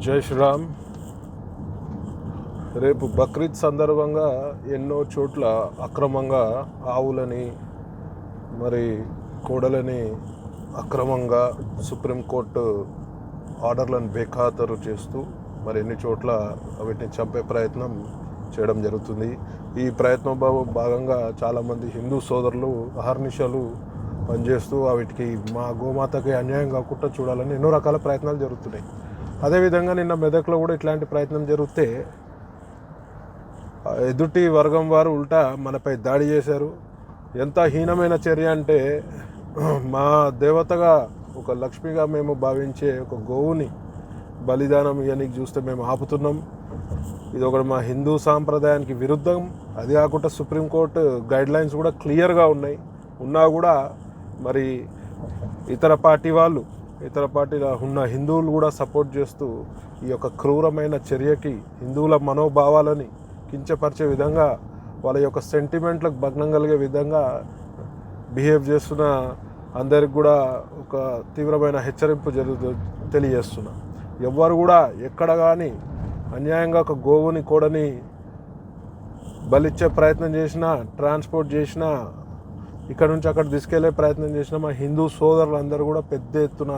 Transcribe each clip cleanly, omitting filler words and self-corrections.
జై శ్రీరామ్. రేపు బక్రీద్ సందర్భంగా ఎన్నో చోట్ల అక్రమంగా ఆవులని మరి కోడలని అక్రమంగా సుప్రీంకోర్టు ఆర్డర్లను బేఖాతరు చేస్తూ మరి ఎన్ని చోట్ల వీటిని చంపే ప్రయత్నం చేయడం జరుగుతుంది. ఈ ప్రయత్నం భాగంగా చాలామంది హిందూ సోదరులు అహర్నిశలు పనిచేస్తూ వీటికి మా గోమాతకి అన్యాయం కాకుండా చూడాలని ఎన్నో రకాల ప్రయత్నాలు జరుగుతున్నాయి. అదేవిధంగా నిన్న మెదక్లో కూడా ఇట్లాంటి ప్రయత్నం జరిగితే ఎదుటి వర్గం వారు ఉల్టా మనపై దాడి చేశారు. ఎంత హీనమైన చర్య అంటే, మా దేవతగా ఒక లక్ష్మిగా మేము భావించే ఒక గోవుని బలిదానం ఇవన్నీ చూస్తే మేము ఆపుతున్నాం. ఇది ఒకటి మా హిందూ సాంప్రదాయానికి విరుద్ధం. అది కాకుండా సుప్రీంకోర్టు గైడ్లైన్స్ కూడా క్లియర్గా ఉన్నా కూడా మరి ఇతర పార్టీలో ఉన్న హిందువులు కూడా సపోర్ట్ చేస్తూ ఈ యొక్క క్రూరమైన చర్యకి హిందువుల మనోభావాలని కించపరిచే విధంగా, వాళ్ళ యొక్క సెంటిమెంట్లకు భగ్నం కలిగే విధంగా బిహేవ్ చేస్తున్న అందరికి కూడా ఒక తీవ్రమైన హెచ్చరింపు తెలియజేస్తున్నా. ఎవ్వరు కూడా ఎక్కడ కానీ అన్యాయంగా ఒక గోవుని కోడని బలిచ్చే ప్రయత్నం చేసినా, ట్రాన్స్పోర్ట్ చేసినా, ఇక్కడ నుంచి అక్కడ తీసుకెళ్లే ప్రయత్నం చేసిన మా హిందూ సోదరులందరూ కూడా పెద్ద ఎత్తున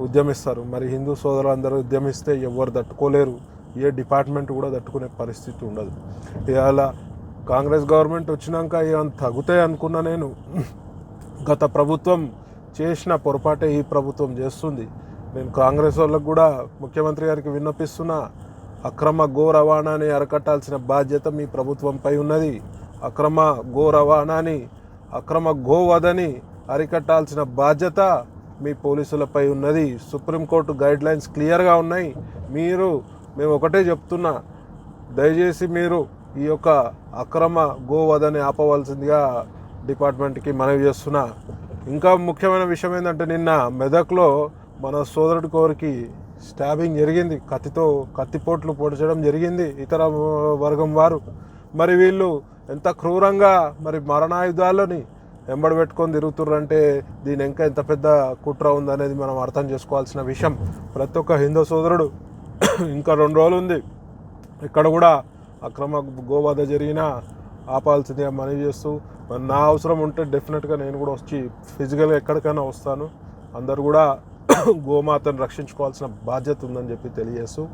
ఉద్యమిస్తారు. మరి హిందూ సోదరులందరూ ఉద్యమిస్తే ఎవరు తట్టుకోలేరు, ఏ డిపార్ట్మెంట్ కూడా తట్టుకునే పరిస్థితి ఉండదు. ఇవాళ కాంగ్రెస్ గవర్నమెంట్ వచ్చినాక ఏమైనా తగ్గుతాయి అనుకున్నా నేను. గత ప్రభుత్వం చేసిన పొరపాటే ఈ ప్రభుత్వం చేస్తుంది. నేను కాంగ్రెస్ వాళ్ళకు కూడా ముఖ్యమంత్రి గారికి విన్నపిస్తున్నా, అక్రమ గో రవాణాని అరికట్టాల్సిన బాధ్యత మీ ప్రభుత్వంపై ఉన్నది. అక్రమ గో రవాణాని, అక్రమ గోవధని అరికట్టాల్సిన బాధ్యత మీ పోలీసులపై ఉన్నది. సుప్రీంకోర్టు గైడ్లైన్స్ క్లియర్గా ఉన్నాయి. మేము ఒకటే చెప్తున్నా, దయచేసి మీరు ఈ యొక్క అక్రమ గోవధని ఆపవలసిందిగా డిపార్ట్మెంట్కి మనవి చేస్తున్నా. ఇంకా ముఖ్యమైన విషయం ఏంటంటే, నిన్న మెదక్లో మన సోదరుడి కోరికి స్టాబింగ్ జరిగింది. కత్తిపోట్లు పొడచడం జరిగింది ఇతర వర్గం వారు. మరి వీళ్ళు ఎంత క్రూరంగా మరి మరణాయుధాలని వెంబడబెట్టుకొని తిరుగుతుర్రంటే దీని ఇంకా ఎంత పెద్ద కుట్ర ఉందనేది మనం అర్థం చేసుకోవాల్సిన విషయం. ప్రతి ఒక్క హిందూ సోదరుడు ఇంకా 2 రోజులు ఉంది, ఇక్కడ కూడా అక్రమ గోవధ జరిగినా ఆపాల్సిందిగా మనవి చేస్తూ, నా అవసరం ఉంటే డెఫినెట్గా నేను కూడా వచ్చి ఫిజికల్గా ఎక్కడికైనా వస్తాను. అందరు కూడా గోమాతను రక్షించుకోవాల్సిన బాధ్యత ఉందని చెప్పి తెలియజేస్తూ,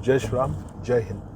జై శ్రీరామ్, జై హింద్.